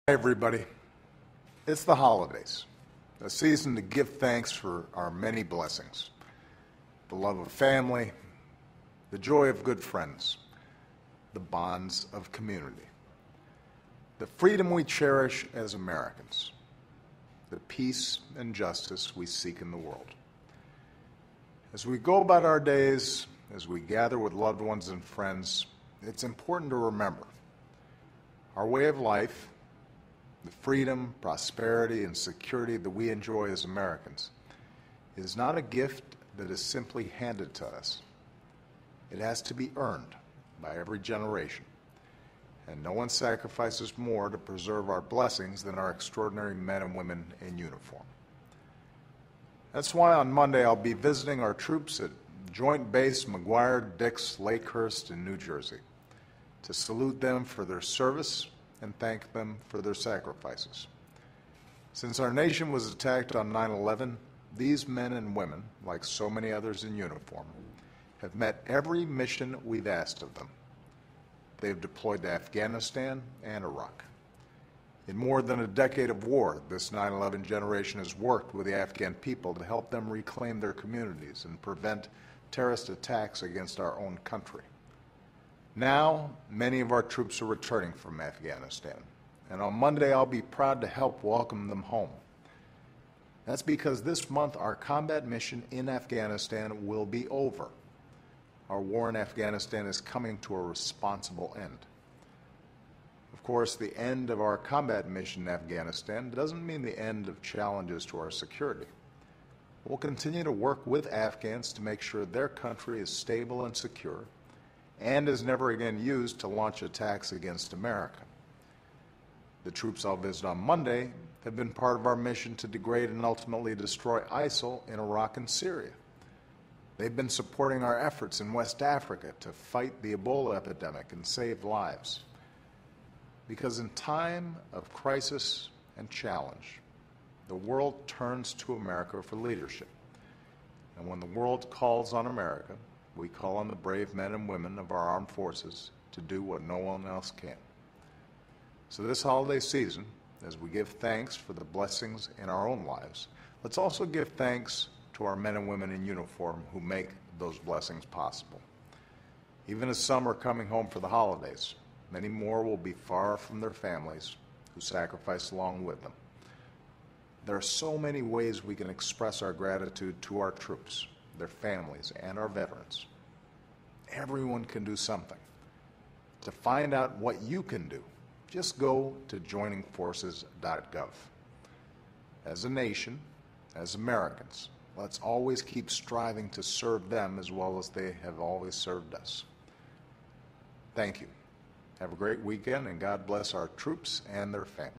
Hi, everybody. It's the holidays, a season to give thanks for our many blessings, the love of family, the joy of good friends, the bonds of community, the freedom we cherish as Americans, the peace and justice we seek in the world. As we go about our days, as we gather with loved ones and friends, it's important to remember our way of life, the freedom, prosperity, and security that we enjoy as Americans is not a gift that is simply handed to us. It has to be earned by every generation. And no one sacrifices more to preserve our blessings than our extraordinary men and women in uniform. That's why on Monday I'll be visiting our troops at Joint Base McGuire-Dix-Lakehurst in New Jersey to salute them for their service and thank them for their sacrifices. Since our nation was attacked on 9/11, these men and women, like so many others in uniform, have met every mission we've asked of them. They've deployed to Afghanistan and Iraq. In more than a decade of war, this 9/11 generation has worked with the Afghan people to help them reclaim their communities and prevent terrorist attacks against our own country. Now, many of our troops are returning from Afghanistan, and on Monday I'll be proud to help welcome them home. That's because this month our combat mission in Afghanistan will be over. Our war in Afghanistan is coming to a responsible end. Of course, the end of our combat mission in Afghanistan doesn't mean the end of challenges to our security. We'll continue to work with Afghans to make sure their country is stable and secure and is never again used to launch attacks against America. The troops I'll visit on Monday have been part of our mission to degrade and ultimately destroy ISIL in Iraq and Syria. They've been supporting our efforts in West Africa to fight the Ebola epidemic and save lives. Because in time of crisis and challenge, the world turns to America for leadership. And when the world calls on America, we call on the brave men and women of our armed forces to do what no one else can. So this holiday season, as we give thanks for the blessings in our own lives, let's also give thanks to our men and women in uniform who make those blessings possible. Even as some are coming home for the holidays, many more will be far from their families who sacrificed along with them. There are so many ways we can express our gratitude to our troops, their families, and our veterans. Everyone can do something. To find out what you can do, just go to joiningforces.gov. As a nation, as Americans, let's always keep striving to serve them as well as they have always served us. Thank you. Have a great weekend, and God bless our troops and their families.